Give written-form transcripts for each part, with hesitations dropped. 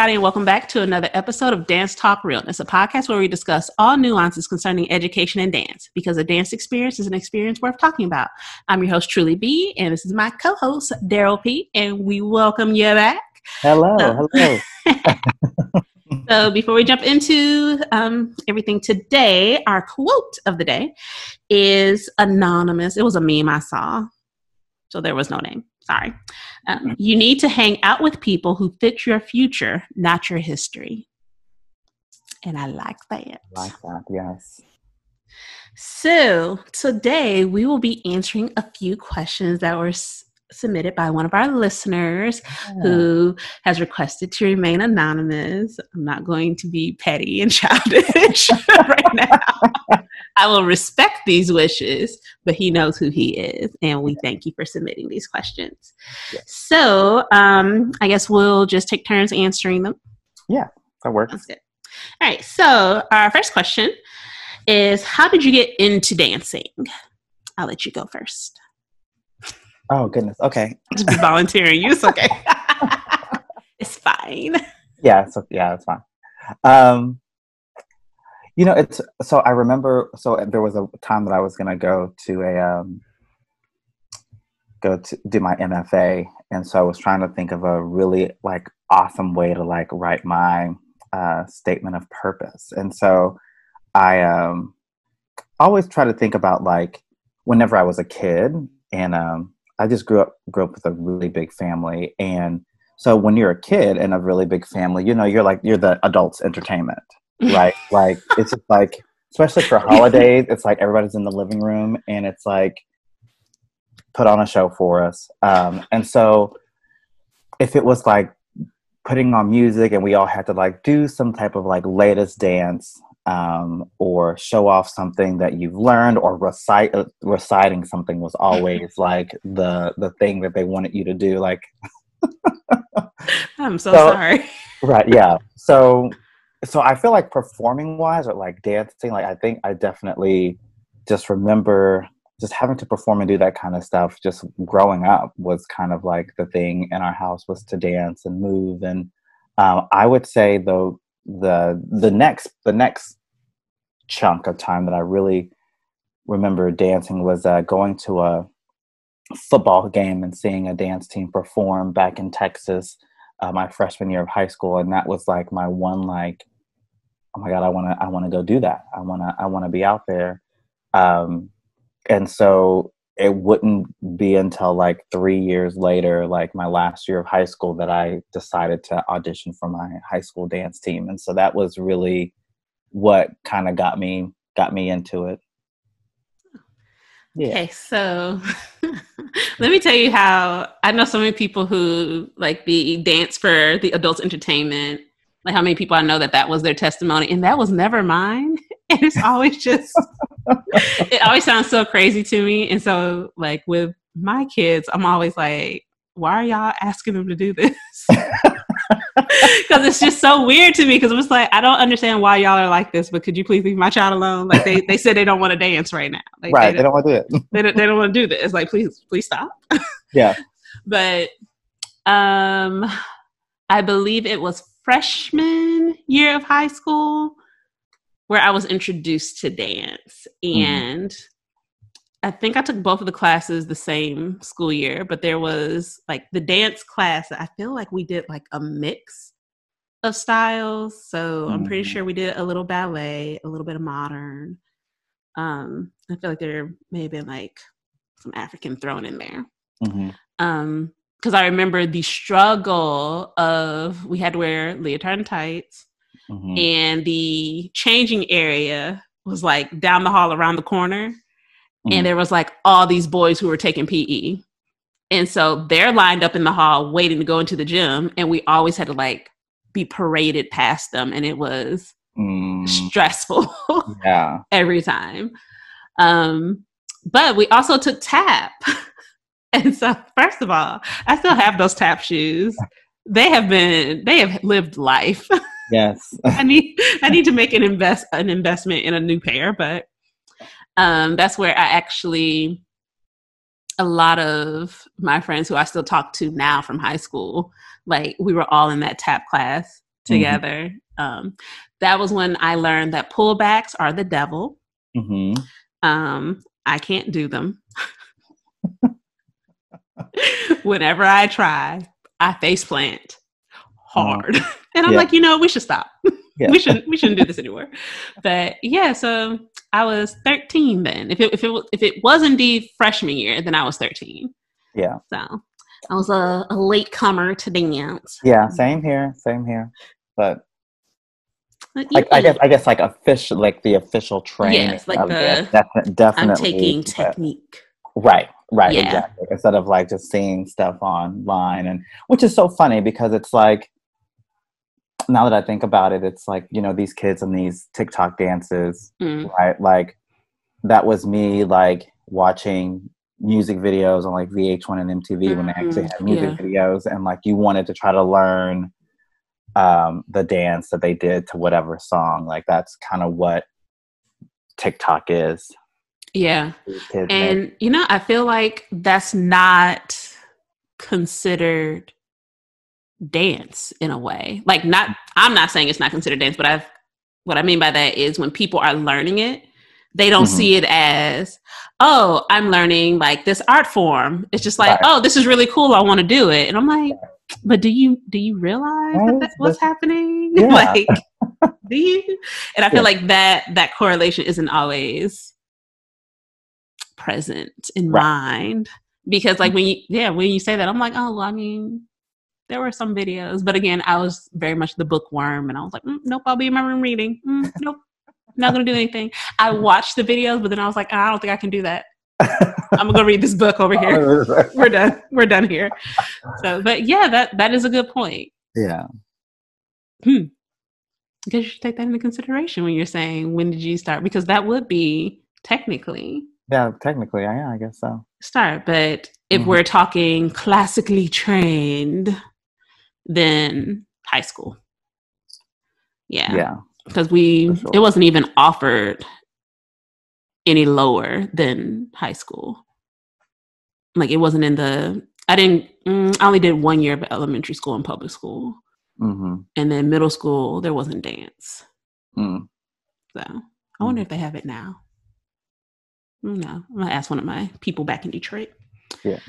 everybody, and welcome back to another episode of Dance Talk Realness, a podcast where we discuss all nuances concerning education and dance, because a dance experience is an experience worth talking about. I'm your host, Truly B, and this is my co-host, Daryl P, and we welcome you back. Hello. So before we jump into everything today, our quote of the day is anonymous. It was a meme I saw, so there was no name. Sorry. You need to hang out with people who fit your future, not your history. And I like that. Yes. So today we will be answering a few questions that were submitted by one of our listeners who has requested to remain anonymous. I'm not going to be petty and childish right now. I will respect these wishes, but he knows who he is, and we thank you for submitting these questions. Yes. So I guess we'll just take turns answering them. Yeah, that works. Sounds good. All right, so our first question is, how did you get into dancing? I'll let you go first. Oh, goodness. Okay. Just be volunteering you. It's okay. It's fine. Yeah, it's fine. I remember, there was a time that I was going to go to do my MFA. And so I was trying to think of a really awesome way to write my statement of purpose. And so I always try to think about whenever I was a kid, and I just grew up with a really big family. And so when you're a kid in a really big family, you're the adult's entertainment. Right. It's just especially for holidays, it's everybody's in the living room and it's put on a show for us. And so if it was putting on music and we all had to do some type of latest dance, or show off something that you've learned, or reciting something was always the thing that they wanted you to do. I'm so sorry. Right. Yeah. So I feel performing wise or dancing, I think I definitely just remember just having to perform and do that kind of stuff. Just growing up was kind of the thing in our house was to dance and move. And I would say though, the next chunk of time that I really remember dancing was going to a football game and seeing a dance team perform back in Texas, my freshman year of high school. And that was my one, oh my God, I want to go do that. I want to be out there. And so it wouldn't be until 3 years later, my last year of high school, that I decided to audition for my high school dance team. And so that was really what kind of got me into it. Yeah. Okay, so let me tell you how I know so many people who the dance for the adults entertainment, how many people I know that was their testimony, and that was never mine. And it's always just, it always sounds so crazy to me. And so with my kids, I'm always why are y'all asking them to do this? Because it's just so weird to me, because it was I don't understand why y'all are like this, but could you please leave my child alone? They said they don't want to dance right now. Right. They don't want to do it. They don't want to do this. Please stop. Yeah. But I believe it was freshman year of high school where I was introduced to dance. And I think I took both of the classes the same school year, but there was the dance class. I feel we did a mix of styles. So I'm pretty sure we did a little ballet, a little bit of modern. I feel there may have been some African thrown in there. Because I remember the struggle of, we had to wear leotard and tights, and the changing area was down the hall around the corner. And there was all these boys who were taking PE. And so they're lined up in the hall waiting to go into the gym. And we always had to be paraded past them. And it was stressful every time. But we also took tap. And so first of all, I still have those tap shoes. They have lived life. Yes. I need to make an investment in a new pair, but that's where I actually, a lot of my friends who I still talk to now from high school, we were all in that tap class together. That was when I learned that pullbacks are the devil. I can't do them. Whenever I try, I face plant hard. And I'm like, we should stop. We shouldn't do this anymore. But yeah, so I was 13 then. If it was indeed freshman year, then I was 13. Yeah. So I was a late comer to dance. Yeah, same here. But I guess like official, like the official training. Yes, like definitely. I'm taking technique. Right, exactly. Instead of like just seeing stuff online, and which is so funny because it's like, now that I think about it, it's like, these kids and these TikTok dances, right? Like that was me like watching music videos on like VH1 and MTV when they actually had music videos, and like you wanted to try to learn the dance that they did to whatever song. Like that's kind of what TikTok is. Yeah. And I feel like that's not considered dance in a way. Like I'm not saying it's not considered dance, but what I mean by that is when people are learning it, they don't see it as, oh, I'm learning like this art form. It's just like, oh, this is really cool, I want to do it. And I'm like, but do you realize that's what's happening? Yeah. Like, do you? And I feel like that correlation isn't always present in mind, because like when you say that, I'm like, oh, well, I mean, there were some videos, but again, I was very much the bookworm, and I was like, nope, I'll be in my room reading. Nope, not gonna do anything. I watched the videos, but then I was like, I don't think I can do that. I'm gonna go read this book over here. We're done here. So, but yeah, that is a good point. Yeah. I guess you should take that into consideration when you're saying, when did you start? Because that would be technically. Yeah, technically, I guess so. Start, but if we're talking classically trained, then high school. Yeah. Because it wasn't even offered any lower than high school. Like it wasn't I only did 1 year of elementary school and public school. And then middle school, there wasn't dance. So I wonder if they have it now. No, I'm going to ask one of my people back in Detroit. Yeah.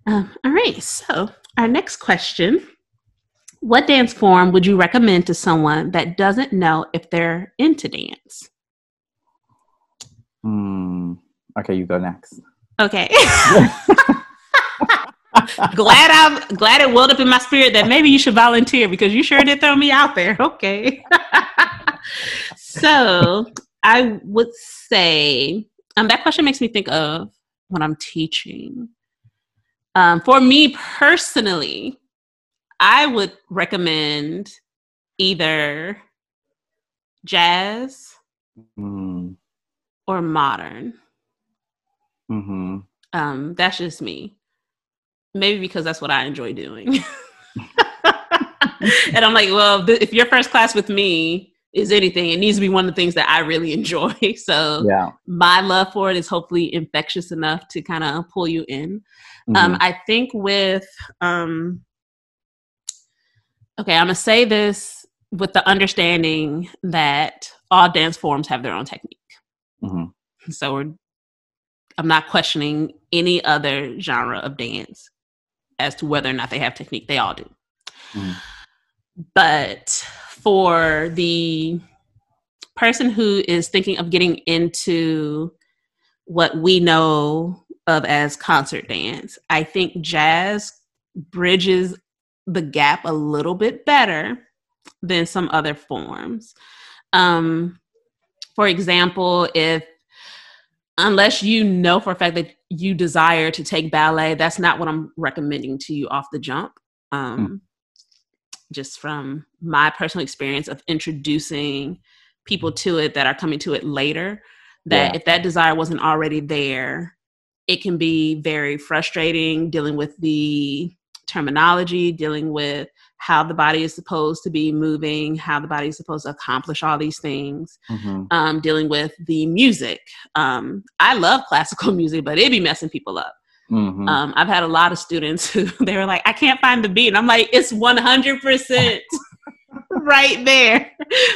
All right. So our next question, what dance form would you recommend to someone that doesn't know if they're into dance? Okay, you go next. Okay. Glad it welled up in my spirit that maybe you should volunteer, because you sure did throw me out there. Okay. So I would say, that question makes me think of when I'm teaching. For me personally, I would recommend either jazz or modern. That's just me. Maybe because that's what I enjoy doing. And I'm like, well, if your first class with me is anything, it needs to be one of the things that I really enjoy. So my love for it is hopefully infectious enough to kind of pull you in. I think with, okay, I'm going to say this with the understanding that all dance forms have their own technique. So I'm not questioning any other genre of dance as to whether or not they have technique. They all do. But for the person who is thinking of getting into what we know of as concert dance, I think jazz bridges the gap a little bit better than some other forms. For example, unless you know for a fact that you desire to take ballet, that's not what I'm recommending to you off the jump. Just from my personal experience of introducing people to it that are coming to it later, that if that desire wasn't already there, it can be very frustrating dealing with the terminology, dealing with how the body is supposed to be moving, how the body is supposed to accomplish all these things, dealing with the music. I love classical music, but it be messing people up. I've had a lot of students who they were like, I can't find the beat. And I'm like, it's 100% right there.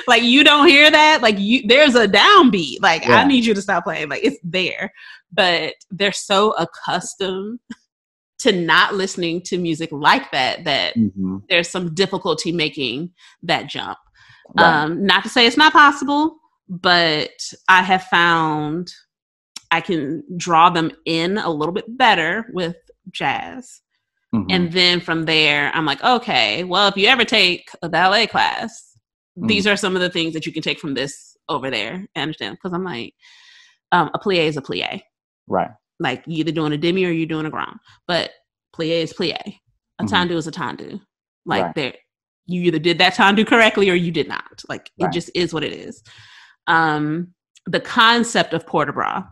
Like, you don't hear that? Like, there's a downbeat. Like, I need you to stop playing. Like, it's there. But they're so accustomed to not listening to music like that there's some difficulty making that jump. Right. Not to say it's not possible, but I have found I can draw them in a little bit better with jazz. And then from there, I'm like, okay, well, if you ever take a ballet class, these are some of the things that you can take from this over there. I understand? Because I'm like, a plie is a plie. Right. Like, you're either doing a demi or you're doing a grand. But plie is plie. A tendu is a tendu. Like, you either did that tendu correctly or you did not. Like, it just is what it is. The concept of port de bras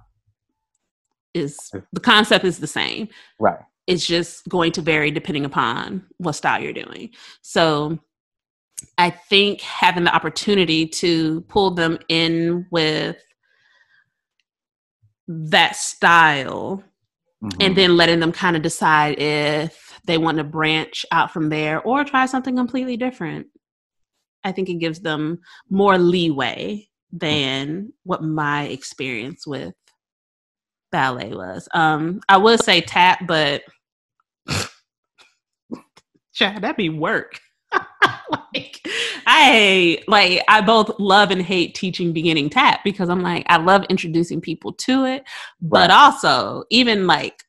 is the same. Right. It's just going to vary depending upon what style you're doing. So I think having the opportunity to pull them in with that style and then letting them kind of decide if they want to branch out from there or try something completely different, I think it gives them more leeway than what my experience with ballet was. I would say tap, but Chad, that'd be work. I both love and hate teaching beginning tap because I'm like, I love introducing people to it, but also even like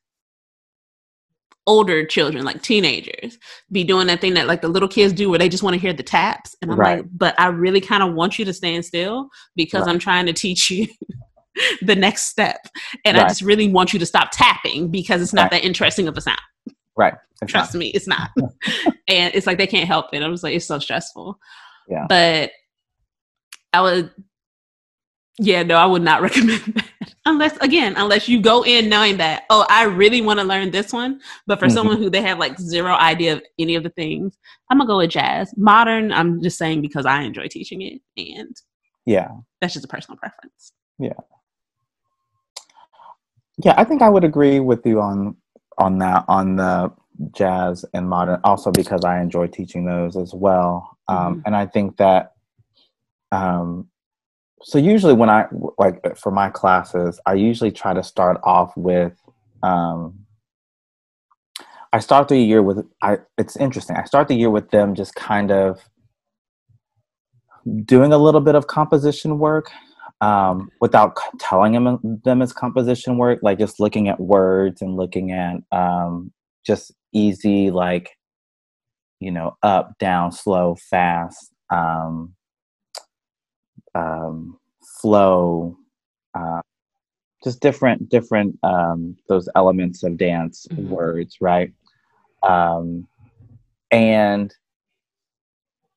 older children, like teenagers, be doing that thing that like the little kids do where they just want to hear the taps. And I'm like, but I really kind of want you to stand still because I'm trying to teach you the next step. And I just really want you to stop tapping because it's not that interesting of a sound. Right. Trust me, it's not. And it's like they can't help it. I was like, it's so stressful. Yeah. But I would not recommend that. Unless you go in knowing that, oh, I really want to learn this one. But for someone who they have like zero idea of any of the things, I'm gonna go with jazz. Modern, I'm just saying because I enjoy teaching it. And that's just a personal preference. Yeah. Yeah, I think I would agree with you on that, on the jazz and modern, also because I enjoy teaching those as well. And I think that, so usually when I, like for my classes, I usually try to start off with, I start the year with, it's interesting. I start the year with them just kind of doing a little bit of composition work, without telling them it's composition work, like just looking at words and looking at, just easy, like, up, down, slow, fast, flow, just different those elements of dance words, right? And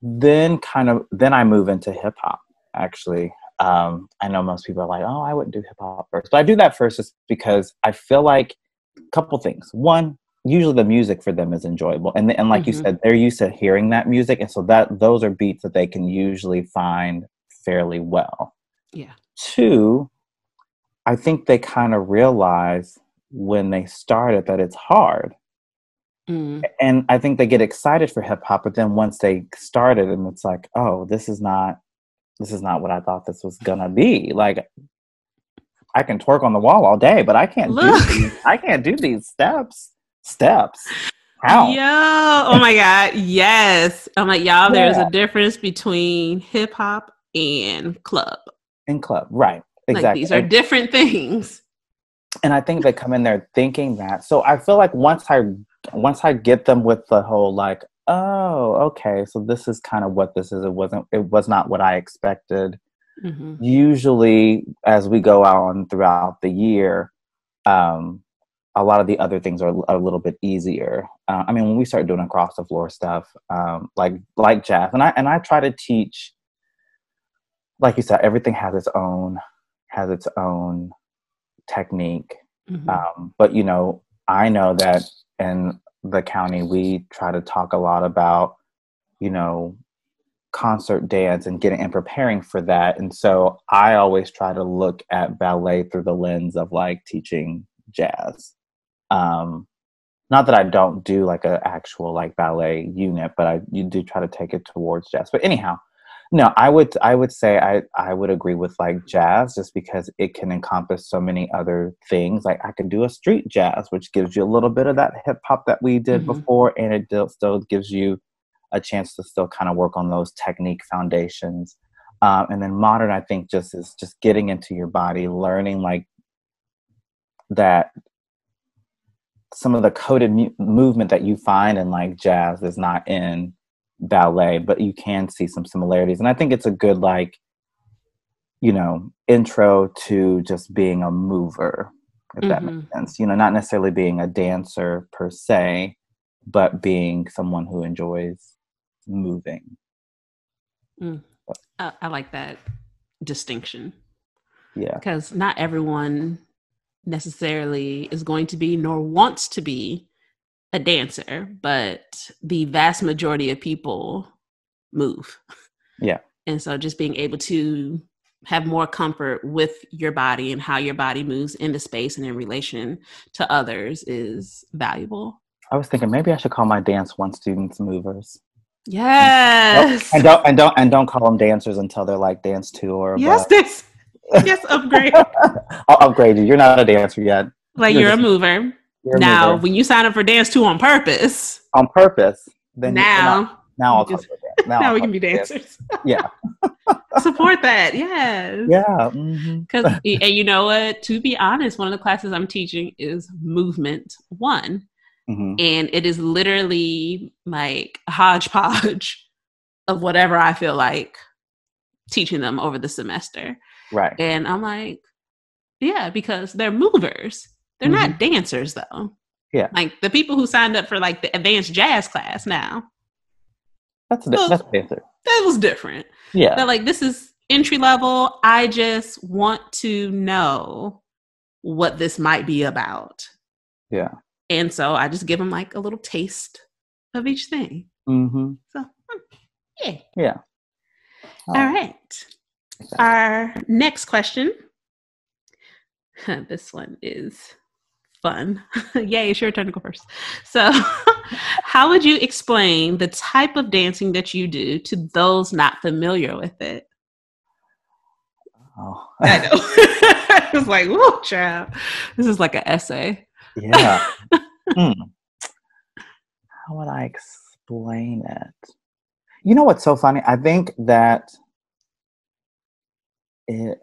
then I move into hip hop, actually. I know most people are like, oh, I wouldn't do hip hop first, but I do that first just because I feel like a couple things. One, usually the music for them is enjoyable. And like you said, they're used to hearing that music. And so those are beats that they can usually find fairly well. Yeah. Two, I think they kind of realize when they start it that it's hard. And I think they get excited for hip hop, but then once they start it and it's like, oh, this is not what I thought this was gonna be. Like, I can twerk on the wall all day, but I can't do these steps. How? Yo, oh my God, yes. I'm like, y'all, there's a difference between hip hop and club. Right. Exactly. Like, these are different things. And I think they come in there thinking that. So I feel like once I get them with the whole like, oh, okay, so this is kind of what this is. It was not what I expected. Usually as we go on throughout the year, a lot of the other things are a little bit easier. I mean, when we start doing across the floor stuff, like jazz, and I try to teach, like you said, everything has its own technique. But I know that in the county we try to talk a lot about concert dance and preparing for that, and so I always try to look at ballet through the lens of like teaching jazz. not that I don't do like a actual like ballet unit, but you do try to take it towards jazz. But anyhow, no, I would say I would agree with like jazz just because it can encompass so many other things. Like I can do a street jazz, which gives you a little bit of that hip hop that we did Mm-hmm. before, and still gives you a chance to still kind of work on those technique foundations. And then modern, I think, just is just getting into your body, learning like that some of the coded movement that you find in like jazz is not in ballet, but you can see some similarities. And I think it's a good like, intro to just being a mover, if that makes Mm-hmm. sense. Not necessarily being a dancer per se, but being someone who enjoys moving. Mm. I like that distinction Yeah. because not everyone necessarily is going to be nor wants to be a dancer, but the vast majority of people move. Yeah. And so just being able to have more comfort with your body and how your body moves into space and in relation to others is valuable. I was thinking maybe I should call my dance one students movers. And Yes. don't call them dancers until they're like dance two or Yes, above. this. Yes, upgrade. I'll upgrade you. You're not a dancer yet. Like you're a mover. You're a Now, mover when you sign up for Dance 2 on purpose, on purpose. Then now now we I'll call just you a dance. Now now I'll we call can be you a dance. dancers. Yeah. Support that. Yes. Yeah. Mm-hmm. And you know what? To be honest, one of the classes I'm teaching is Movement 1. Mm-hmm. And it is literally like a hodgepodge of whatever I feel like teaching them over the semester. Right. And I'm like, yeah, because they're movers. They're Mm-hmm. not dancers though. Yeah. Like the people who signed up for like the advanced jazz class now. That's dancer. That was different. Yeah. But like this is entry level. I just want to know what this might be about. Yeah. And so I just give them like a little taste of each thing. Mm-hmm. So yeah. Yeah. All right. Our next question. This one is fun. Yay, it's your turn to go first. So, how would you explain the type of dancing that you do to those not familiar with it? Oh. I know. It was like, whoa, child. This is like an essay. Yeah. How would I explain it? You know what's so funny? I think that it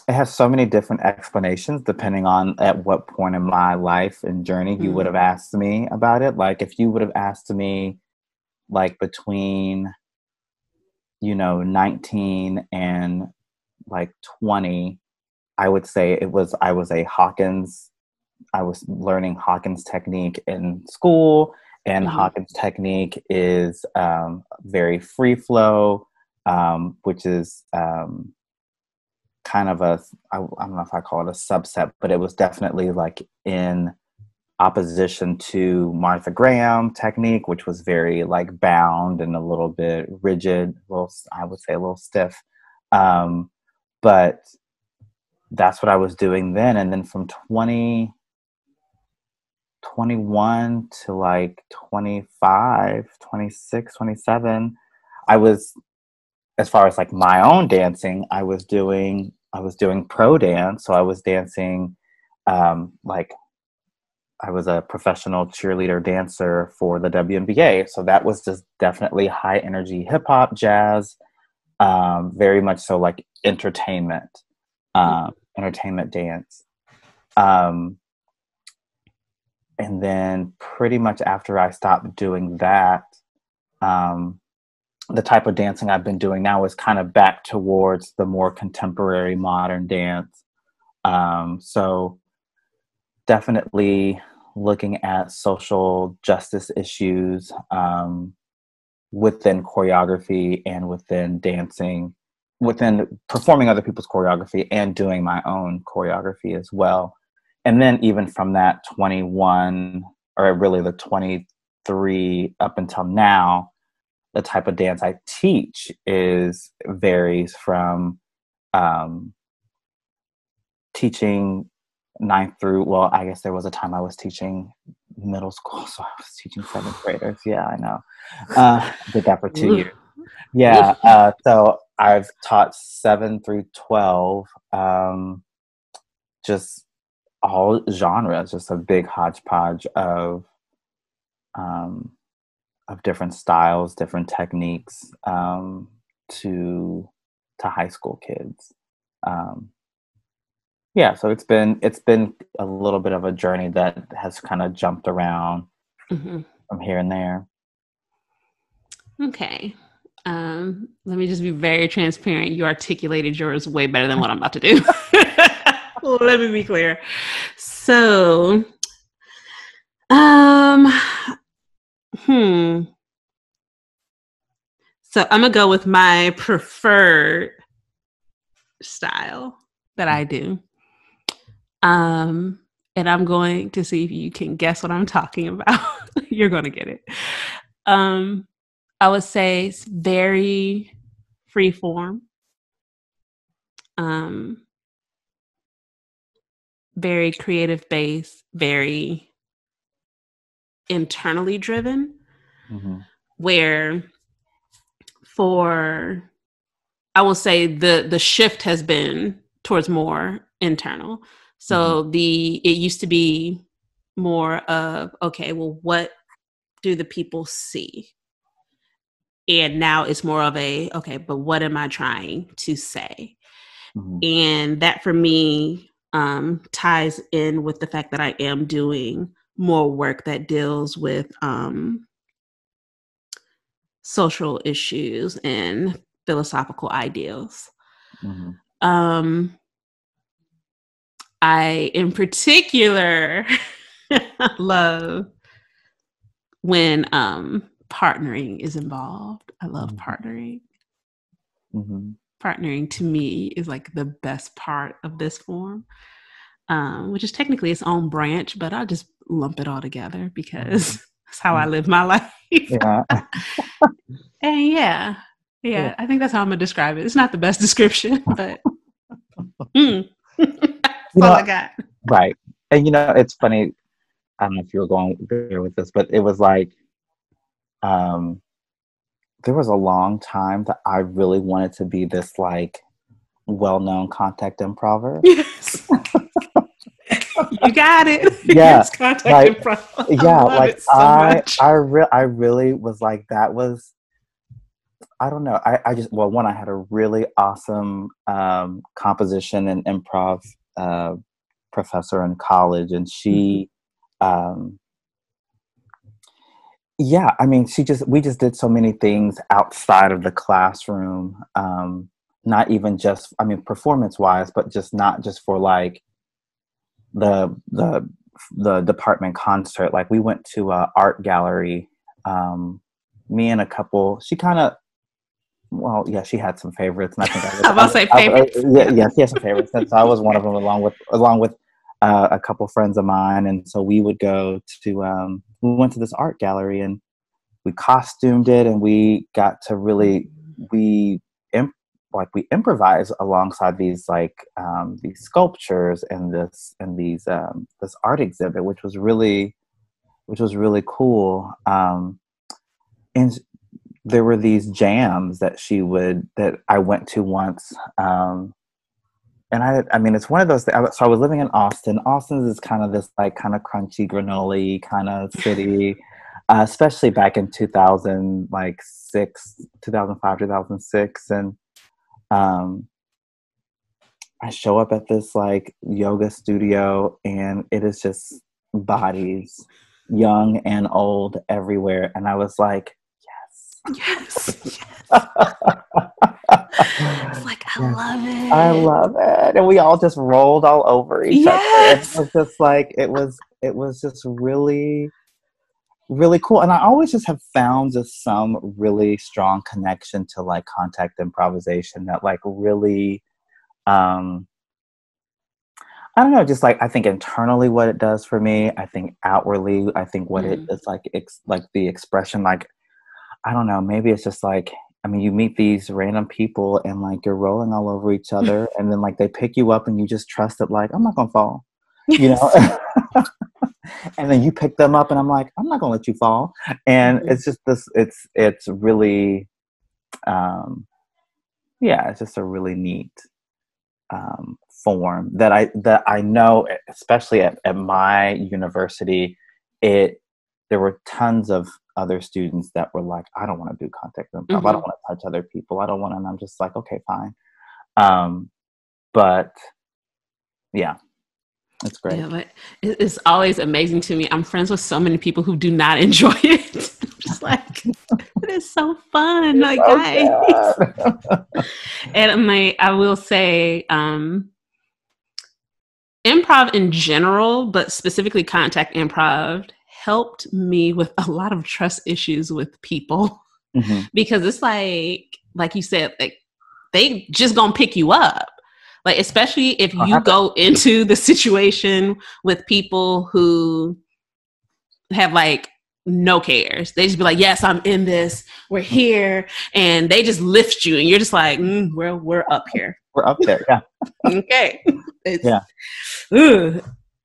has so many different explanations depending on at what point in my life and journey you would have asked me about it. Like if you would have asked me like between 19 and like 20, I would say I was learning Hawkins technique in school, and Hawkins technique is very free flow, which is kind of I don't know if I call it a subset, but it was definitely like in opposition to Martha Graham technique, which was very like bound and a little bit rigid, I would say a little stiff. But that's what I was doing then. And then from 21 to like 25, 26, 27, I was, as far as like my own dancing, I was doing pro dance. So I was dancing, like I was a professional cheerleader dancer for the WNBA. So that was just definitely high energy hip hop, jazz, very much so like entertainment dance. And then pretty much after I stopped doing that, the type of dancing I've been doing now is kind of back towards the more contemporary modern dance. So definitely looking at social justice issues within choreography and within dancing, within performing other people's choreography and doing my own choreography as well. And then even from that 21, or really the 23 up until now, the type of dance I teach varies from teaching ninth through, well, I guess there was a time I was teaching middle school, so I was teaching seventh graders. Yeah, I know. Did that for 2 years. Yeah. So I've taught 7 through 12, just all genres, just a big hodgepodge of different styles, different techniques, to high school kids. Yeah, so it's been a little bit of a journey that has kind of jumped around from here and there. Okay. Let me just be very transparent. You articulated yours way better than what I'm about to do. Let me be clear. So, So I'm gonna go with my preferred style that I do. And I'm going to see if you can guess what I'm talking about. You're gonna get it. I would say it's very free form. Very creative based, very internally driven, where I will say the shift has been towards more internal. So it used to be more of, okay, well, what do the people see? And now it's more of a, okay, but what am I trying to say? And that for me ties in with the fact that I am doing more work that deals with social issues and philosophical ideals. I, in particular, love when partnering is involved. I love partnering. Partnering to me is like the best part of this form, which is technically its own branch, but I'll just lump it all together because that's how I live my life. Yeah. And yeah, I think that's how I'm gonna describe it. It's not the best description, but that's all I got. Right. And it's funny. I don't know if you were going there with this, but it was like, there was a long time that I really wanted to be this like well-known contact improver. Yes. You got it. Yeah. Yes, contact improv. Yeah. I love it so much. I really was like, that was, I don't know. I just, well, one, I had a really awesome composition and improv professor in college, and she, yeah, I mean, we just did so many things outside of the classroom. Not even just, I mean, performance wise, but just not just for like the department concert. Like we went to a art gallery, me and a couple, she kind of, well, yeah, she had some favorites, and I think I was about to say favorites. Yeah, she had some favorites, and so I was one of them, along with a couple friends of mine. And so we would go to, we went to this art gallery, and we costumed it, and we got to really, we improvise alongside these these sculptures and this art exhibit, which was really cool. And there were these jams that I went to once. And I mean, it's one of those things. So I was living in Austin. Austin is kind of this like kind of crunchy, granola kind of city, especially back in 2005, 2006. And I show up at this like yoga studio, and it is just bodies, young and old, everywhere. And I was like, yes. It's like, I love it. I love it. And we all just rolled all over each other. It was just like, it was just really, really cool. And I always just have found just some really strong connection to like contact improvisation that like really, I don't know, just like, I think internally what it does for me, I think outwardly, I think what it is like, like the expression, like, I don't know, maybe it's just like, I mean, you meet these random people, and like you're rolling all over each other, and then like they pick you up, and you just trust that like, I'm not gonna fall. you know. And then you pick them up and I'm like, I'm not gonna let you fall. And it's just this, it's really it's just a really neat form that I know, especially at my university, there were tons of other students that were like, I don't want to do contact improv. I don't want to touch other people. I don't want to. And I'm just like, okay, fine. But yeah, it's great. Yeah, but it's always amazing to me. I'm friends with so many people who do not enjoy it. I'm just like, it is so fun, like guys. And I will say, improv in general, but specifically contact improv, helped me with a lot of trust issues with people because it's like you said, like they just gonna pick you up. Like, especially if you go into the situation with people who have like no cares. They just be like, yes, I'm in this. We're here. And they just lift you. And you're just like, we're up here. We're up there. Yeah. Okay.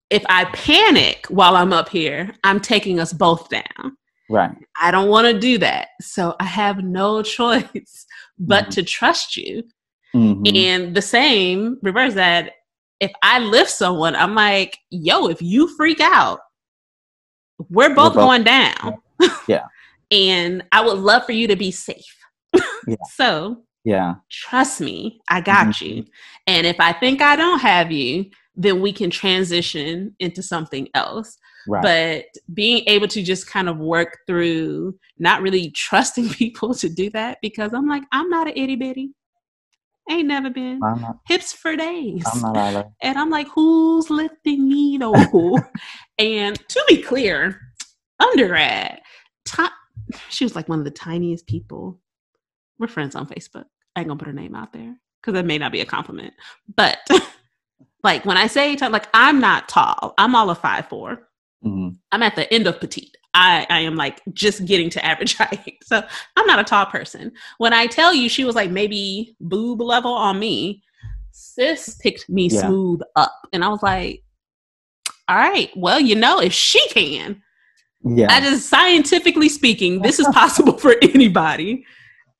If I panic while I'm up here, I'm taking us both down. Right. I don't want to do that. So I have no choice but to trust you. And the same, reverse that, if I lift someone, I'm like, yo, if you freak out, we're both going down. Yeah. And I would love for you to be safe. So trust me, I got you. And if I think I don't have you, then we can transition into something else. Right. But being able to just kind of work through not really trusting people to do that, because I'm like, I'm not an itty bitty. Ain't never been. Hips for days. I'm not either. And I'm like, who's lifting me though? And to be clear, undergrad, she was like one of the tiniest people. We're friends on Facebook. I ain't gonna put her name out there because that may not be a compliment. But like when I say like, I'm not tall. I'm all of 5'4". I'm at the end of petite. I am like just getting to average height. So I'm not a tall person. When I tell you she was like maybe boob level on me, sis picked me smooth up. And I was like, all right, well, if she can, I just scientifically speaking, this is possible for anybody.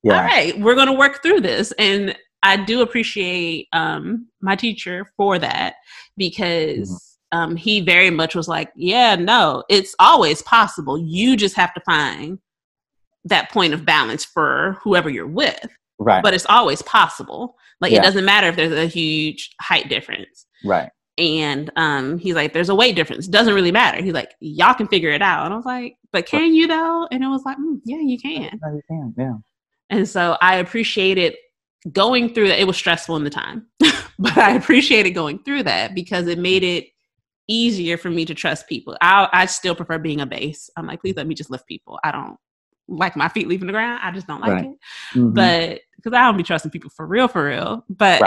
All right, we're going to work through this. And I do appreciate my teacher for that, because he very much was like, no, it's always possible. You just have to find that point of balance for whoever you're with. Right. But it's always possible. Like, it doesn't matter if there's a huge height difference. Right. And he's like, there's a weight difference. Doesn't really matter. He's like, y'all can figure it out. And I was like, but can you though? And it was like, yeah, you can. Yeah, you can. Yeah. And so I appreciated going through that. It was stressful in the time, but I appreciated going through that because it made it easier for me to trust people. I still prefer being a base. I'm like, please let me just lift people. I don't like my feet leaving the ground. I just don't like it. But because I don't be trusting people for real. But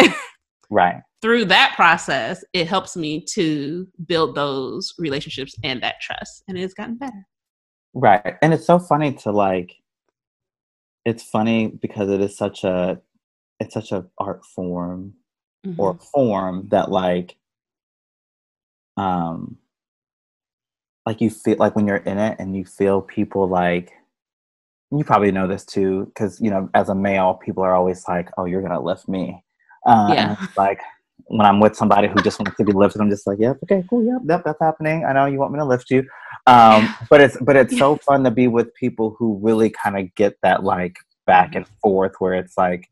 through that process, it helps me to build those relationships and that trust. And it's gotten better. Right. And it's so funny to like, it's funny because it's such a art form or form that like you feel like when you're in it and you feel people like, you probably know this too, because as a male, people are always like, oh, you're gonna lift me. And it's like when I'm with somebody who just wants to be lifted, I'm just like, yep, okay, cool, yep, that's happening. I know you want me to lift you. But it's so fun to be with people who really kind of get that like back and forth where it's like,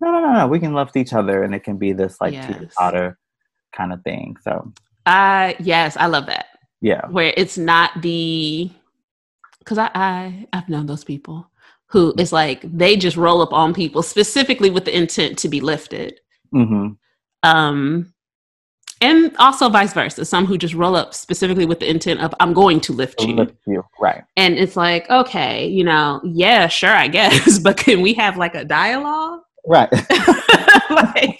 no, we can lift each other, and it can be this like teeter-totter kind of thing. So yes, I love that. Yeah. Where it's not because I've known those people who it's like they just roll up on people specifically with the intent to be lifted. And also vice versa. Some who just roll up specifically with the intent of, I'm going to lift you. Right. And it's like, okay, yeah, sure, I guess. But can we have like a dialogue? Right. Like,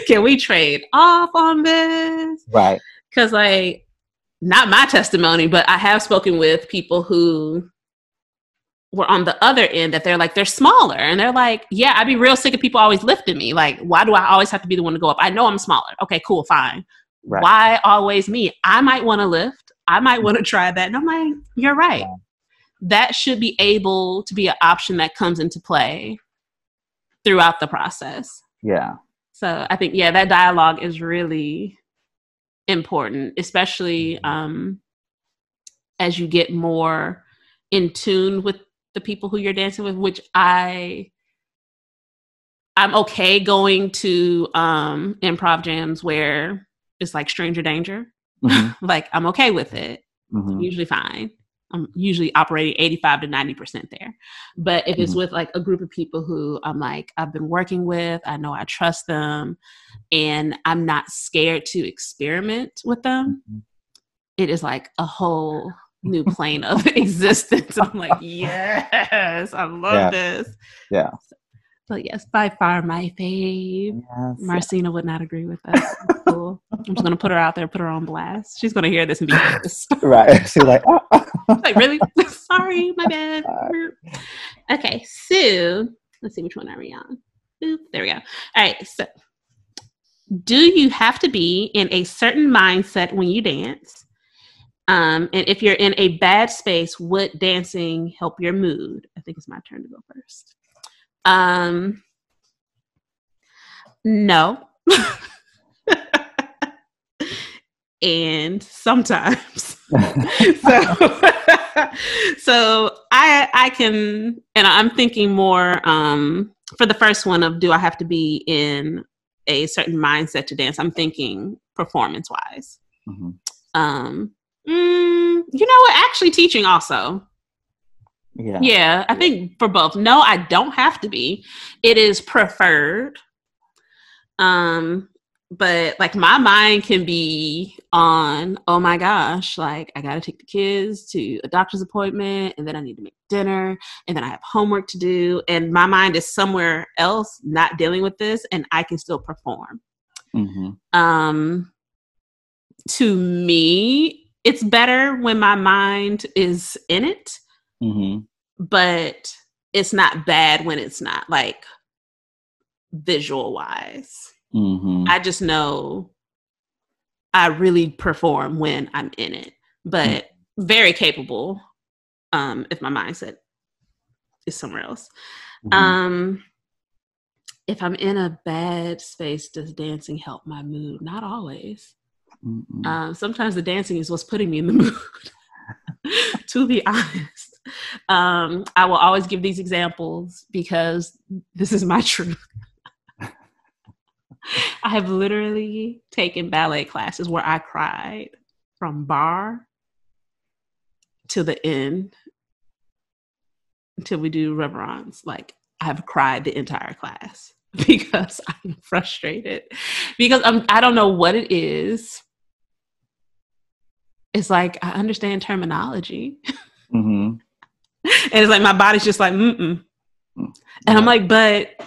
can we trade off on this? Right. Because like, not my testimony, but I have spoken with people who were on the other end that they're smaller. And they're like, yeah, I'd be real sick of people always lifting me. Like, why do I always have to be the one to go up? I know I'm smaller. Okay, cool, fine. Right. Why always me? I might want to lift. I might want to try that. And I'm like, you're right. Yeah. That should be able to be an option that comes into play throughout the process. Yeah. So I think, that dialogue is really important, especially as you get more in tune with the people who you're dancing with, which I'm okay going to improv jams where it's like stranger danger. Mm-hmm. Like, I'm okay with it. Mm-hmm. Usually fine. I'm usually operating 85 to 90% there. But if it's with like a group of people who I'm like, I've been working with, I know I trust them, and I'm not scared to experiment with them, it is like a whole new plane of existence. I'm like, yes, I love this. Yeah. So yes, by far my fave. Yes, Marcina would not agree with that. Cool. I'm just going to put her out there, put her on blast. She's going to hear this and be pissed. Right. She's like, oh. Like, really? Sorry, my bad. Okay, so let's see, which one are we on? Boop, there we go. All right, so do you have to be in a certain mindset when you dance? And if you're in a bad space, would dancing help your mood? I think it's my turn to go first. No. And sometimes. So I can, and I'm thinking more for the first one of, do I have to be in a certain mindset to dance? I'm thinking performance wise. Mm-hmm. You know what? Actually teaching also. Yeah, I think for both. No, I don't have to be. It is preferred. But like my mind can be on, oh my gosh, like I got to take the kids to a doctor's appointment, and then I need to make dinner, and then I have homework to do. And my mind is somewhere else, not dealing with this, and I can still perform. Mm-hmm. To me, it's better when my mind is in it, but it's not bad when it's not, like visual wise. I just know I really perform when I'm in it, but very capable if my mindset is somewhere else. If I'm in a bad space, does dancing help my mood? Not always. Sometimes the dancing is what's putting me in the mood, to be honest. I will always give these examples because this is my truth. I have literally taken ballet classes where I cried from bar to the end until we do reverence. Like, I have cried the entire class because I'm frustrated, because I don't know what it is. It's like, I understand terminology. And it's like, my body's just like, And I'm like, but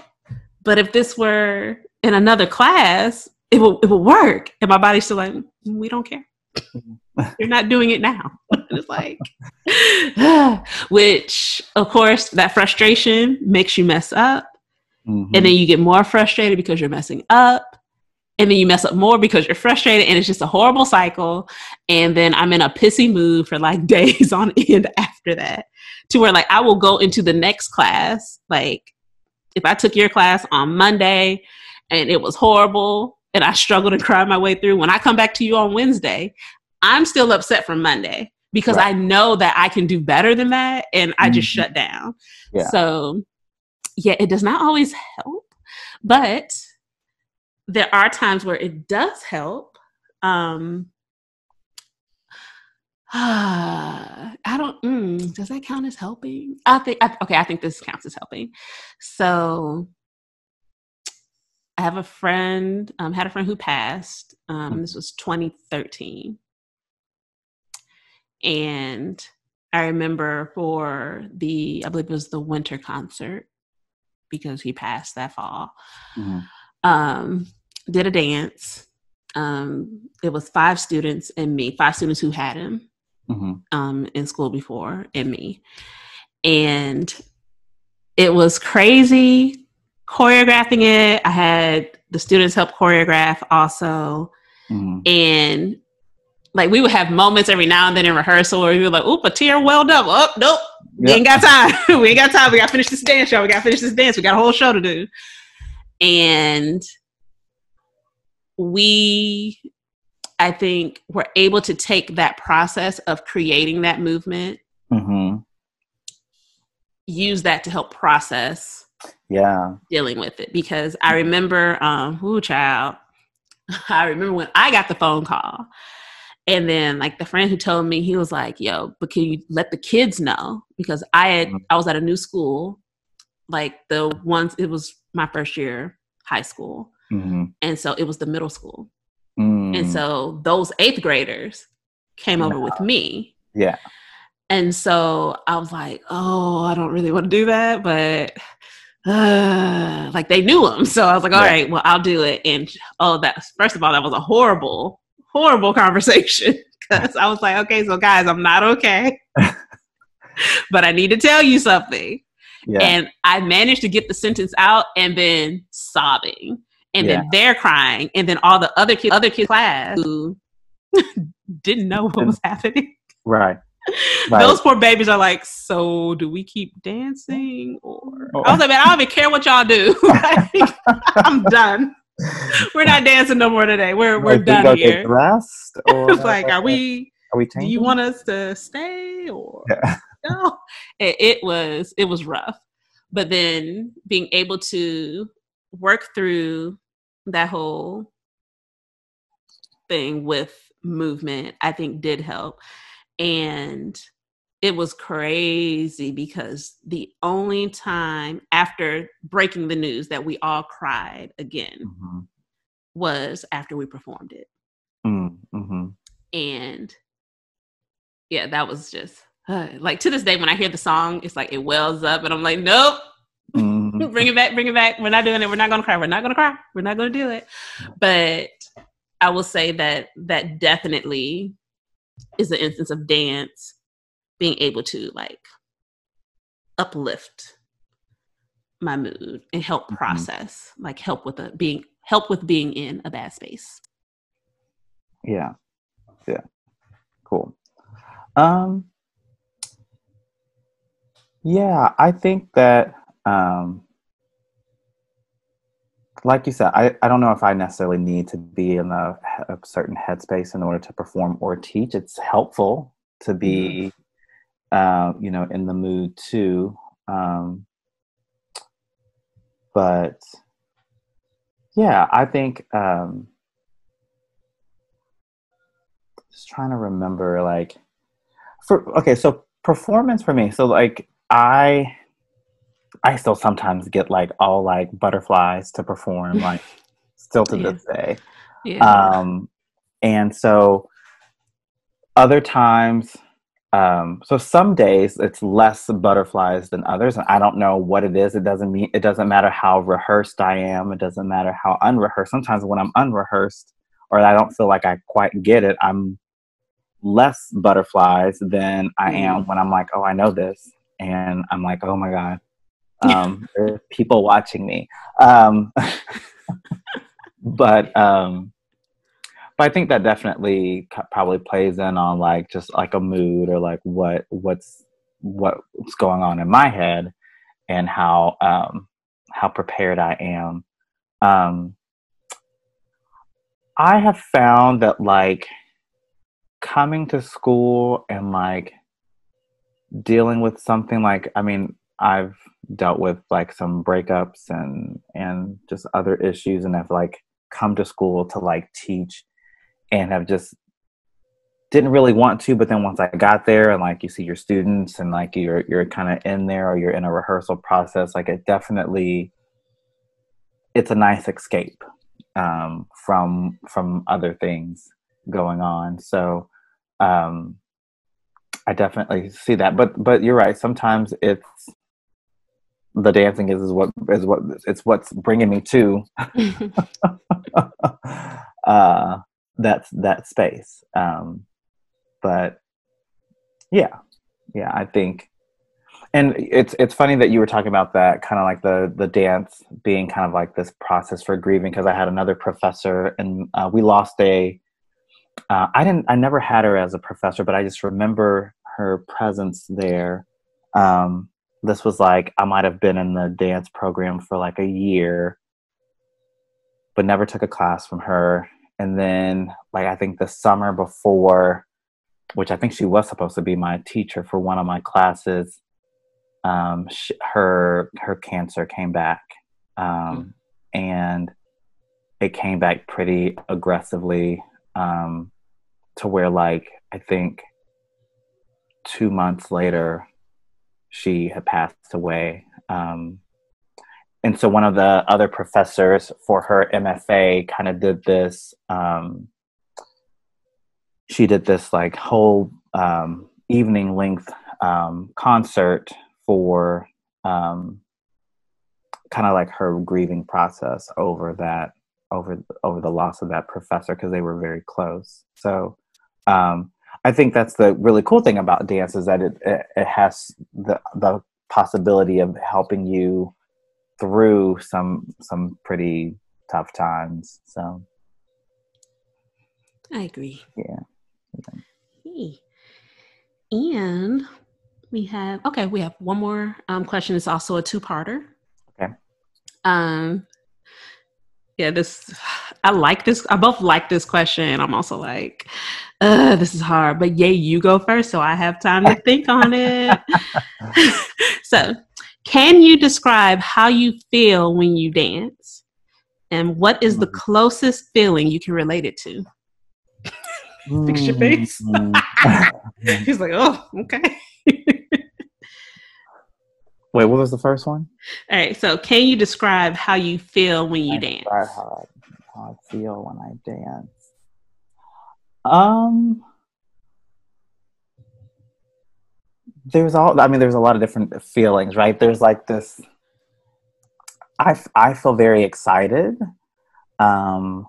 if this were in another class, it will work. And my body's still like, we don't care. You're not doing it now. And it's like, which of course that frustration makes you mess up. And then you get more frustrated because you're messing up. And then you mess up more because you're frustrated, and it's just a horrible cycle. And then I'm in a pissy mood for like days on end after that, to where like I will go into the next class. Like, if I took your class on Monday and it was horrible and I struggled to cry my way through, when I come back to you on Wednesday, I'm still upset from Monday because I know that I can do better than that, and I just shut down. So yeah, it does not always help, but there are times where it does help. I don't, does that count as helping? I think this counts as helping. So I have a friend, had a friend who passed. This was 2013. And I remember for I believe it was the winter concert, because he passed that fall. Did a dance. It was 5 students and me, 5 students who had him in school before, and me. And it was crazy choreographing it. I had the students help choreograph also. Mm-hmm. And like we would have moments every now and then in rehearsal where we were like, oop, a tear welled up. Oh, nope. We ain't got time. We ain't got time. We got to finish this dance, y'all. We got to finish this dance. We got a whole show to do. And I think, were able to take that process of creating that movement, mm-hmm. use that to help process dealing with it. Because I remember, child, I remember when I got the phone call, and then like the friend who told me, he was like, yo, but can you let the kids know? Because I was at a new school, like it was my first year high school. Mm-hmm. And so it was the middle school. Mm. And so those 8th graders came over with me. Yeah. And so I was like, oh, I don't really want to do that, but like they knew him. So I was like, all right, well, I'll do it. And first of all, that was a horrible, horrible conversation, because I was like, okay, so guys, I'm not okay, but I need to tell you something. Yeah. And I managed to get the sentence out, and then sobbing, and then they're crying, and then all the other kids class who didn't know what was happening. Right. Those poor babies are like, so do we keep dancing? Or I was like, man, I don't even care what y'all do. Like, I'm done. We're not dancing no more today. We're done here. Get dressed, or like, are we changing? Do you want us to stay or no? It was rough. But then being able to work through that whole thing with movement, I think did help. And it was crazy, because the only time after breaking the news that we all cried again was after we performed it. Mm-hmm. And yeah, that was just like, to this day, when I hear the song, it's like it wells up, and I'm like, nope. Bring it back. We're not doing it. We're not going to cry. We're not going to cry. We're not going to do it. But I will say that definitely is an instance of dance being able to like uplift my mood and help process, like help with being in a bad space. Yeah. Cool. Yeah, I think that, like you said, I don't know if I necessarily need to be in a certain headspace in order to perform or teach. It's helpful to be, in the mood too. But yeah, I think, just trying to remember, like, so performance for me. So like, I still sometimes get like all like butterflies to perform, like still to this day. Yeah. And so other times, so some days it's less butterflies than others, and I don't know what it is. It doesn't matter how rehearsed I am. It doesn't matter how unrehearsed. Sometimes when I'm unrehearsed or I don't feel like I quite get it, I'm less butterflies than I am when I'm like, oh, I know this. And I'm like, oh my God, there's people watching me. But I think that definitely probably plays in on like just like a mood, or like what's going on in my head, and how prepared I am. I have found that like coming to school and like dealing with something like, I mean, I've dealt with like some breakups and just other issues, and I've like come to school to like teach, and have just didn't really want to, but then once I got there, and like you see your students, and like you're kind of in there, or you're in a rehearsal process, like it's a nice escape from other things going on. So I definitely see that, but you're right. Sometimes it's the dancing is what's bringing me to that space. But yeah, I think, And it's funny that you were talking about that, kind of like the dance being kind of like this process for grieving, because I had another professor, and we lost I never had her as a professor, but I just remember her presence there. This was like, I might have been in the dance program for like a year, but never took a class from her. And then, like, I think the summer before, which I think she was supposed to be my teacher for one of my classes, her cancer came back, and it came back pretty aggressively, to where, like, I think 2 months later, she had passed away. And so one of the other professors for her MFA kind of did this. She did this like whole evening length concert for kind of like her grieving process over the loss of that professor, because they were very close. So I think that's the really cool thing about dance, is that it has the possibility of helping you through some pretty tough times. So I agree. yeah. Hey. And we have one more question. It's also a two-parter. Okay. Yeah, I both like this question. I'm also like, this is hard, but yay, you go first, so I have time to think on it. So, can you describe how you feel when you dance? And what is the closest feeling you can relate it to? Fix your face. He's like, oh, okay. Wait, what was the first one? All right, so can you describe how you feel when you dance? How I feel when I dance. There's a lot of different feelings, right? There's like this, I feel very excited. I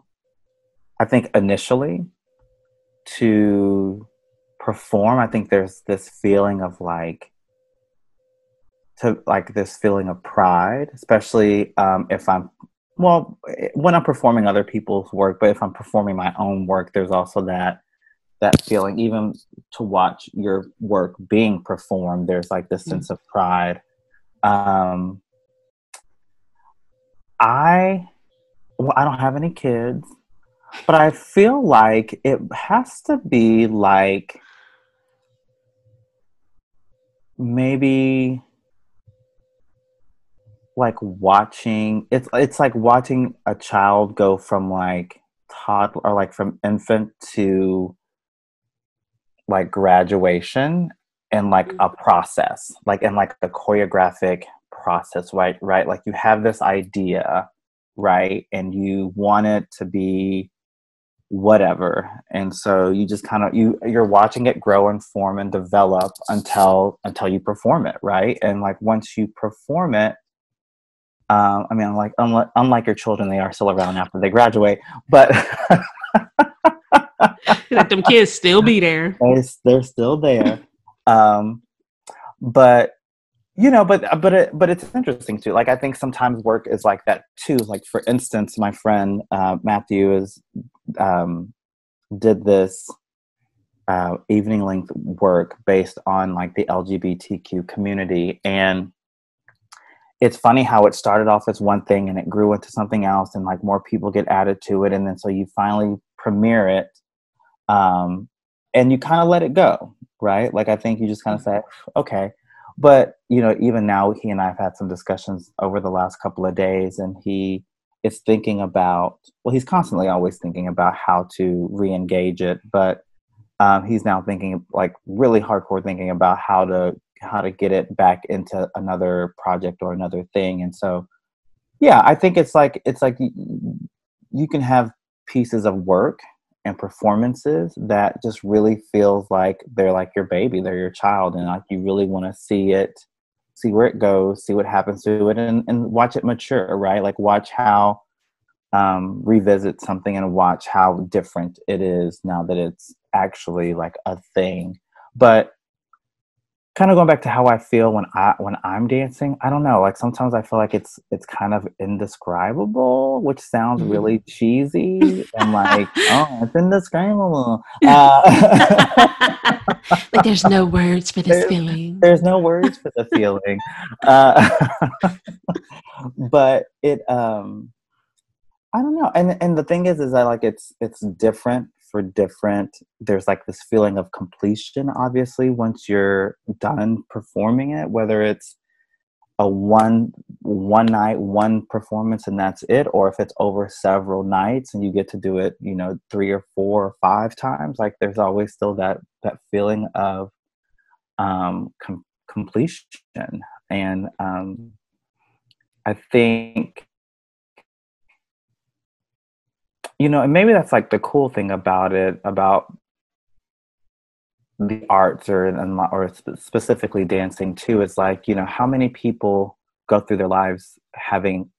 think initially to perform, I think there's this feeling of this feeling of pride, especially when I'm performing other people's work, but if I'm performing my own work, there's also that feeling, even to watch your work being performed, there's like this sense of pride. I don't have any kids, but I feel like it has to be like maybe like it's like watching a child go from like toddler, or like from infant to like graduation, and like a process, like in like a choreographic process, right? Like you have this idea, right? And you want it to be whatever. And so you just kind of, you're watching it grow and form and develop until you perform it, right? And like once you perform it, unlike your children, they are still around after they graduate, but Let them kids still be there. they're still there. But it's interesting too. Like I think sometimes work is like that too. Like for instance, my friend Matthew did this evening length work based on like the LGBTQ community, and it's funny how it started off as one thing and it grew into something else, and like more people get added to it, and then so you finally premiere it, and you kind of let it go, right? Like I think you just kind of say, okay. But even now, he and I have had some discussions over the last couple of days, and he is thinking about, he's constantly always thinking about how to re-engage it, but he's now thinking like really hardcore thinking about how to get it back into another project or another thing. And so, yeah, I think it's like you can have pieces of work and performances that just really feels like they're like your baby, they're your child, and like you really want to see where it goes, see what happens to it, and watch it mature, right? Like watch how revisit something and watch how different it is now that it's actually like a thing. But kind of going back to how I feel when I'm dancing. I don't know. Like sometimes I feel like it's kind of indescribable, which sounds really cheesy and like, oh, it's indescribable. Like there's no words for this feeling. There's no words for the feeling. But it I don't know. And the thing is that like it's different for different. There's like this feeling of completion, obviously, once you're done performing it, whether it's a one night, one performance and that's it, or if it's over several nights and you get to do it, 3 or 4 or 5 times, like there's always still that feeling of completion. And I think, and maybe that's like the cool thing about it, about the arts or specifically dancing too, is like, how many people go through their lives having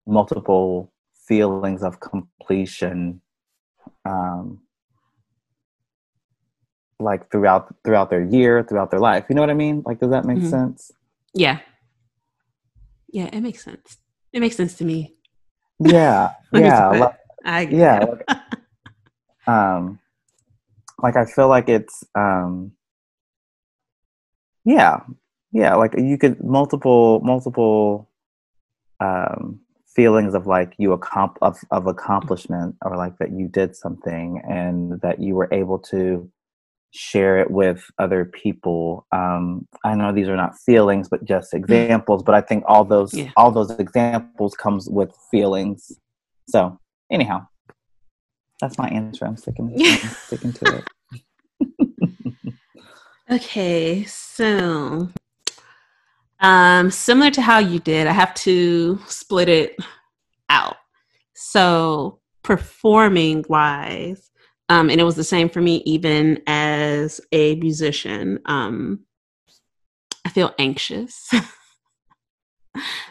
multiple feelings of completion, like throughout their year, throughout their life. You know what I mean? Like, does that make sense? Yeah. Yeah, it makes sense. It makes sense to me. Yeah. Yeah. I agree. Yeah. Like I feel like it's like you could multiple feelings of like of accomplishment, or like that you did something and that you were able to share it with other people. I know these are not feelings but just examples, but I think all those examples comes with feelings. So anyhow, that's my answer. I'm sticking to it. Okay, so similar to how you did, I have to split it out. So performing wise, and it was the same for me even as a musician. I feel anxious,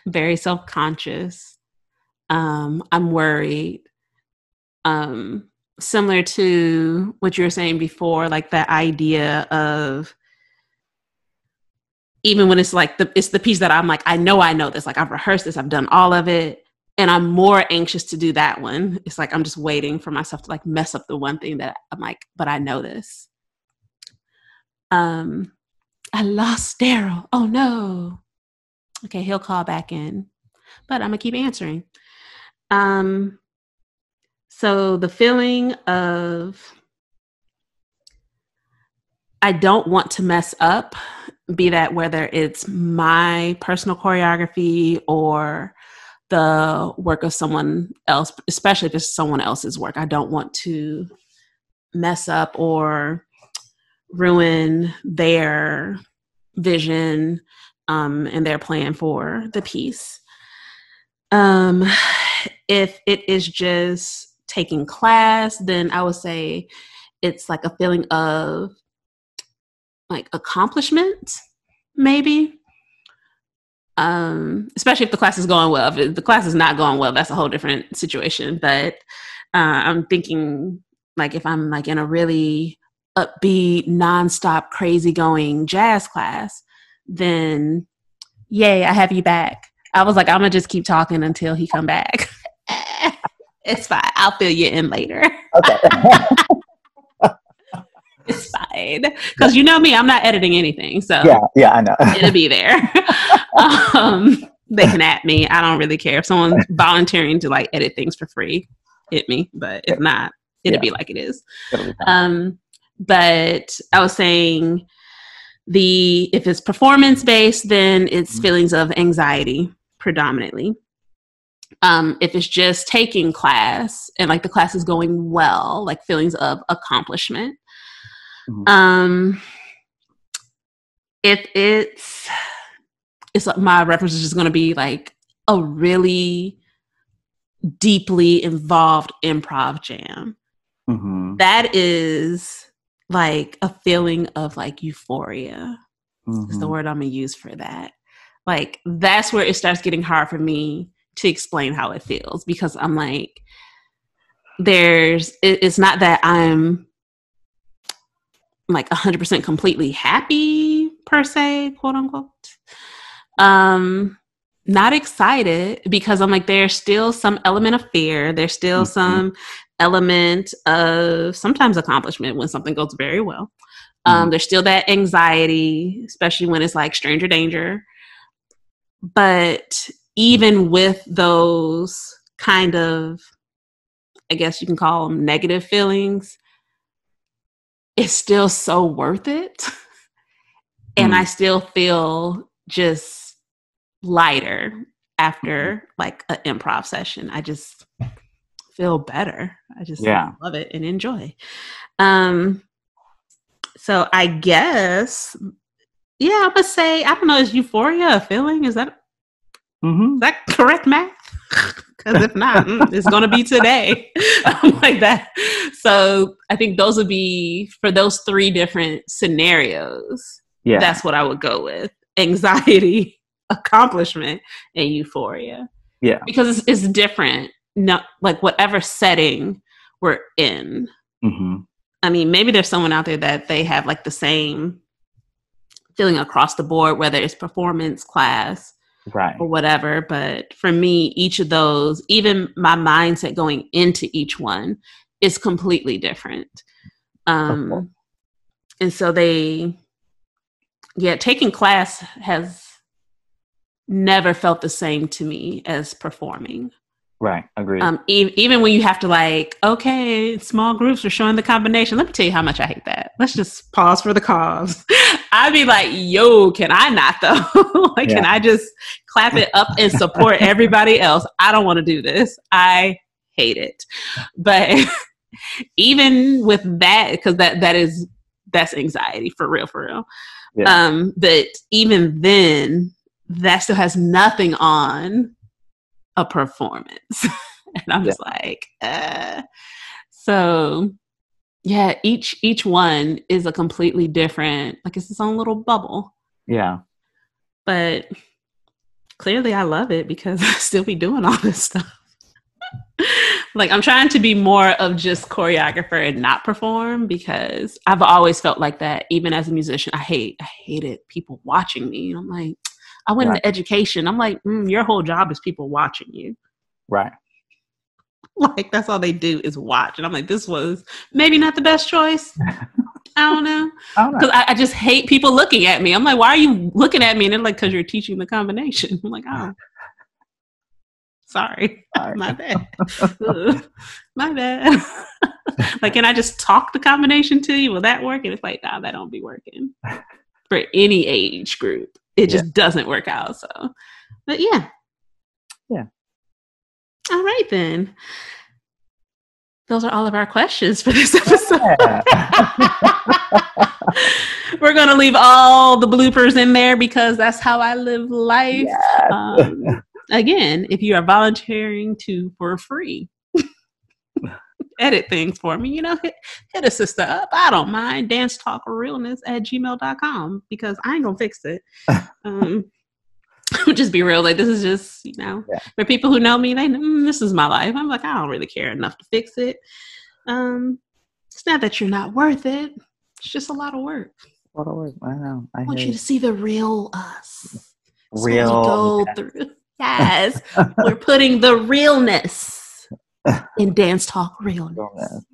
very self-conscious. I'm worried. Similar to what you were saying before, like that idea of, even when it's like it's the piece that I'm like, I know this, like I've rehearsed this, I've done all of it, and I'm more anxious to do that one. It's like I'm just waiting for myself to like mess up the one thing that I'm like, but I know this. I lost Daryl. Oh no. Okay, he'll call back in, but I'm gonna keep answering. So the feeling of I don't want to mess up, be that whether it's my personal choreography or the work of someone else, especially if it's someone else's work. I don't want to mess up or ruin their vision and their plan for the piece. If it is just taking class, then I would say it's like a feeling of like accomplishment, maybe. Especially if the class is going well. If the class is not going well, that's a whole different situation. But I'm thinking like if I'm like in a really upbeat, nonstop, crazy going jazz class, then yay, I have you back. I was like, I'm gonna just keep talking until he come back. It's fine. I'll fill you in later. Okay. It's fine. Because you know me, I'm not editing anything. So yeah, I know. It'll be there. They can at me. I don't really care. If someone's volunteering to like edit things for free, hit me. But if not, it'll be like it is. But I was saying if it's performance based, then it's feelings of anxiety predominantly. If it's just taking class and like the class is going well, like feelings of accomplishment. If it's like my reference is just going to be like a really deeply involved improv jam. That is like a feeling of like euphoria is the word I'm going to use for that. Like that's where it starts getting hard for me to explain how it feels, because I'm like, it's not that I'm like 100% completely happy per se, quote unquote. Not excited because I'm like, there's still some element of fear. There's still some element of sometimes accomplishment when something goes very well. There's still that anxiety, especially when it's like stranger danger. But even with those kind of, I guess you can call them negative feelings, it's still so worth it. And I still feel just lighter after like an improv session. I just feel better. I just love it and enjoy. So I guess, I would say, I don't know, is euphoria a feeling? Is that correct math? Because if not, it's going to be today. Like that. So I think those would be, for those 3 different scenarios, that's what I would go with. Anxiety, accomplishment, and euphoria. Yeah. Because it's different. No, like whatever setting we're in. I mean, maybe there's someone out there that they have like the same feeling across the board, whether it's performance, class, or whatever. But for me, each of those, even my mindset going into each one is completely different. And so taking class has never felt the same to me as performing. Right. Agreed. Even when you have to like, okay, small groups are showing the combination. Let me tell you how much I hate that. Let's just pause for the cause. I'd be like, yo, can I not though? Can I just clap it up and support everybody else? I don't want to do this. I hate it. But even with that, because that's anxiety for real. Yeah. But even then, that still has nothing on a performance. And I'm just like, so yeah, each one is a completely different, like it's its own little bubble. Yeah. But clearly I love it because I still be doing all this stuff. Like I'm trying to be more of just choreographer and not perform, because I've always felt like that. Even as a musician, I hated people watching me. And I'm like, I went into education. I'm like, your whole job is people watching you. Right. Like that's all they do is watch. And I'm like, this was maybe not the best choice. I don't know. Because I just hate people looking at me. I'm like, why are you looking at me? And they're like, because you're teaching the combination. I'm like, oh. Sorry. My bad. My bad. Like, can I just talk the combination to you? Will that work? And it's like, nah, that don't be working for any age group. It just doesn't work out. So, but yeah. All right, then. Those are all of our questions for this episode. We're going to leave all the bloopers in there because that's how I live life. Yes. Again, if you are volunteering for free, edit things for me, hit a sister up. I don't mind. dancetalkrealness@gmail.com because I ain't going to fix it. Just be real. Like, this is just, for people who know me, they know this is my life. I'm like, I don't really care enough to fix it. It's not that you're not worth it. It's just a lot of work. A lot of work. I know. I want you to see the real us. Go through. Yes. We're putting the realness in Dance Talk Realness.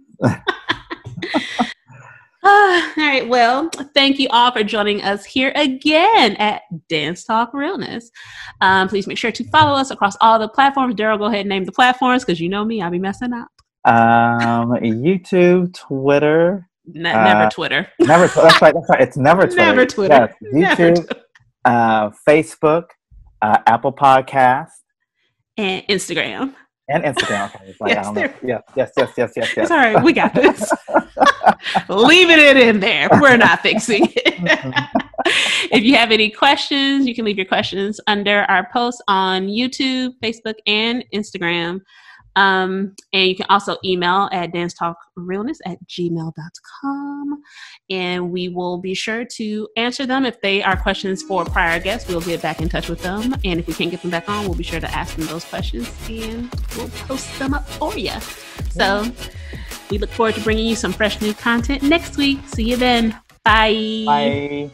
All right. Well, thank you all for joining us here again at Dance Talk Realness. Please make sure to follow us across all the platforms. Daryl, go ahead and name the platforms because you know me, I'll be messing up. YouTube, Twitter. Never Twitter. Never. That's right. It's never Twitter. Never Twitter. Yes, YouTube, Facebook, Apple Podcast, and Instagram. Okay. Like, yes, yes. It's all right. We got this. Leaving it in there. We're not fixing it. If you have any questions, you can leave your questions under our posts on YouTube, Facebook, and Instagram. And you can also email at dancetalkrealness@gmail.com. And we will be sure to answer them. If they are questions for prior guests, we'll get back in touch with them. And if we can't get them back on, we'll be sure to ask them those questions and we'll post them up for you. So we look forward to bringing you some fresh new content next week. See you then. Bye. Bye.